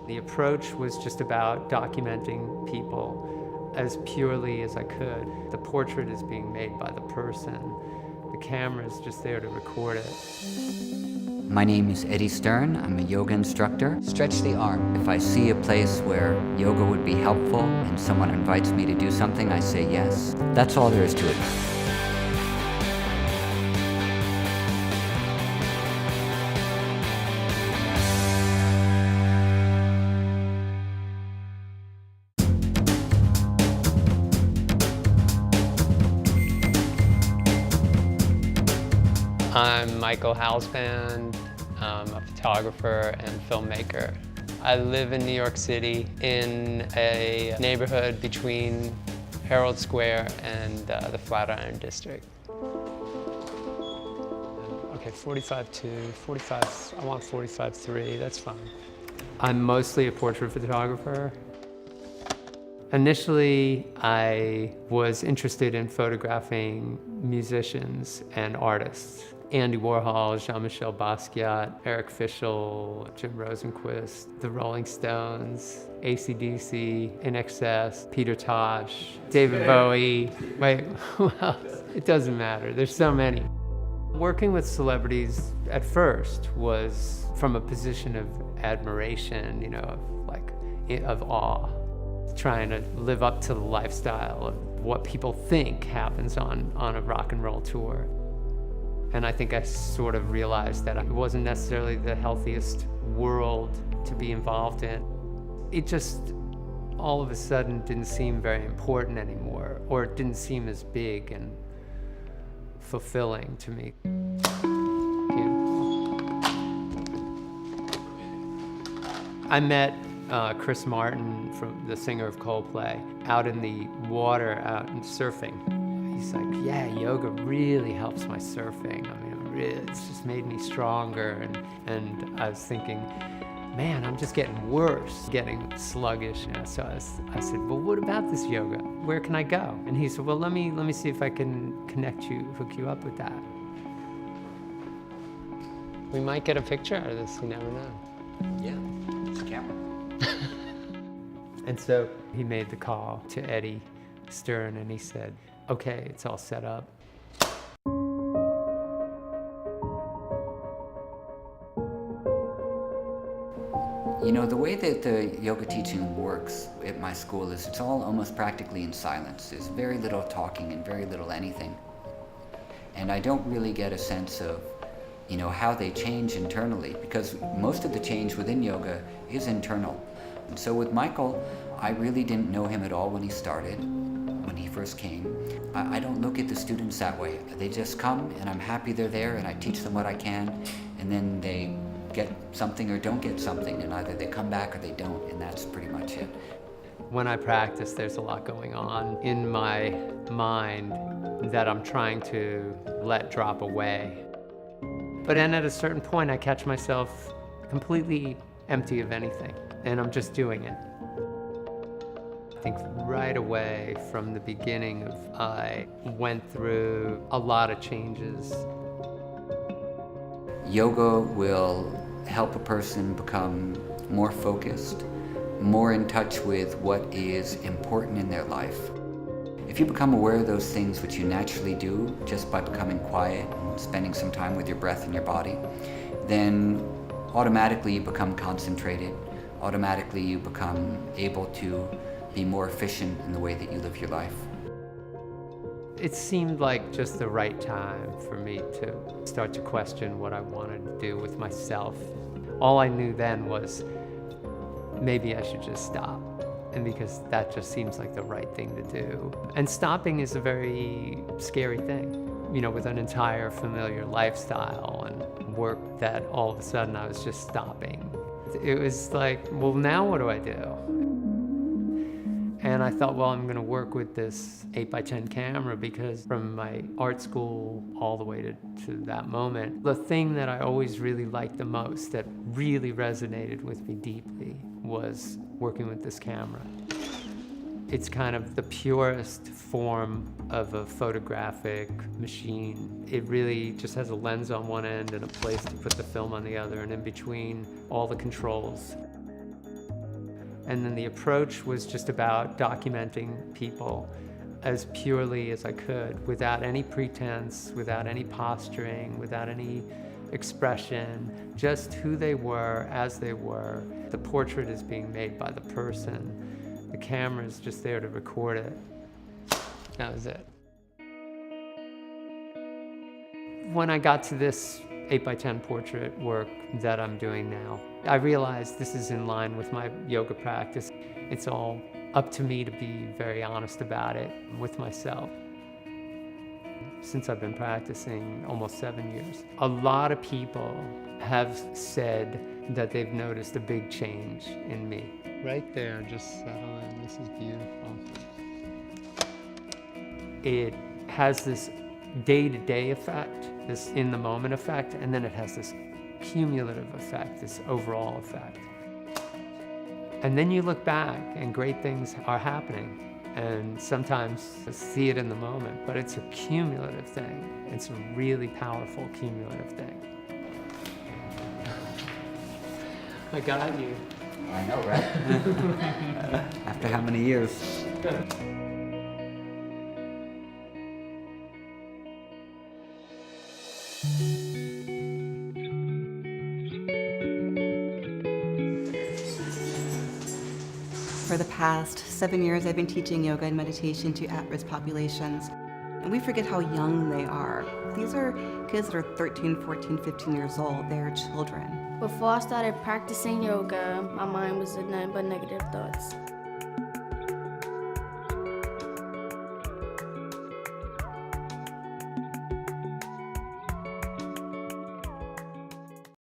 The approach was just about documenting people as purely as I could. The portrait is being made by the person. The camera is just there to record it. My name is Eddie Sтерн. I'm a yoga instructor. Stretch the arm. If I see a place where yoga would be helpful and someone invites me to do something, I say yes. That's all there is to it. I'm Michael Halsbänd. I'm a photographer and filmmaker. I live in New York City in a neighborhood between Herald Square and the Flatiron District. Okay, 45.2, 45, I want 45.3, that's fine. I'm mostly a portrait photographer. Initially, I was interested in photographing musicians and artists. Andy Warhol, Jean-Michel Basquiat, Eric Fischl, Jim Rosenquist, the Rolling Stones, AC/DC, INXS, Peter Tosh, David Bowie. Wait, who else? It doesn't matter, there's so many. Working with celebrities at first was from a position of admiration, you know, of awe. Trying to live up to the lifestyle of what people think happens on a rock and roll tour. And I think I sort of realized that it wasn't necessarily the healthiest world to be involved in. It just all of a sudden didn't seem very important anymore, or it didn't seem as big and fulfilling to me. I met Crison Martin, the singer of Coldplay, out in the water, out and surfing. He's like, yeah, yoga really helps my surfing. I mean, it's just made me stronger. And I was thinking, man, I'm just getting worse, getting sluggish. You know? So I said, well, what about this yoga? Where can I go? And he said, well, let me see if I can hook you up with that. We might get a picture out of this, you never know. Yeah, it's a camera. And so he made the call to Eddie Sтерn and he said, okay, it's all set up. You know, the way that the yoga teaching works at my school is it's all almost practically in silence. There's very little talking and very little anything. And I don't really get a sense of, you know, how they change internally, because most of the change within yoga is internal. And so with Michael, I really didn't know him at all when he started, when he first came. I don't look at the students that way. They just come and I'm happy they're there and I teach them what I can, and then they get something or don't get something, and either they come back or they don't, and that's pretty much it. When I practice, there's a lot going on in my mind that I'm trying to let drop away. But then at a certain point, I catch myself completely empty of anything, and I'm just doing it. I think right away from the beginning, I went through a lot of changes. Yoga will help a person become more focused, more in touch with what is important in their life. If you become aware of those things which you naturally do just by becoming quiet and spending some time with your breath and your body, then automatically you become concentrated, automatically you become able to be more efficient in the way that you live your life. It seemed like just the right time for me to start to question what I wanted to do with myself. All I knew then was maybe I should just stop, and because that just seems like the right thing to do. And stopping is a very scary thing, you know, with an entire familiar lifestyle and work that all of a sudden I was just stopping. It was like, well, now what do I do? And I thought, well, I'm gonna work with this 8x10 camera, because from my art school all the way to that moment, the thing that I always really liked the most, that really resonated with me deeply, was working with this camera. It's kind of the purest form of a photographic machine. It really just has a lens on one end and a place to put the film on the other, and in between, all the controls. And then the approach was just about documenting people as purely as I could, without any pretense, without any posturing, without any expression, just who they were as they were. The portrait is being made by the person. The camera is just there to record it. That was it. When I got to this 8x10 portrait work that I'm doing now, I realized this is in line with my yoga practice. It's all up to me to be very honest about it with myself. Since I've been practicing almost 7 years, a lot of people have said that they've noticed a big change in me. Right there, just settle in. This is beautiful. It has this day-to-day effect, this in-the-moment effect, and then it has this cumulative effect, this overall effect. And then you look back and great things are happening. And sometimes you see it in the moment, but it's a cumulative thing. It's a really powerful cumulative thing. I got you. I know, right? After how many years? For the past 7 years, I've been teaching yoga and meditation to at-risk populations. And we forget how young they are. These are kids that are 13, 14, 15 years old. They're children. Before I started practicing yoga, my mind was in nothing but negative thoughts.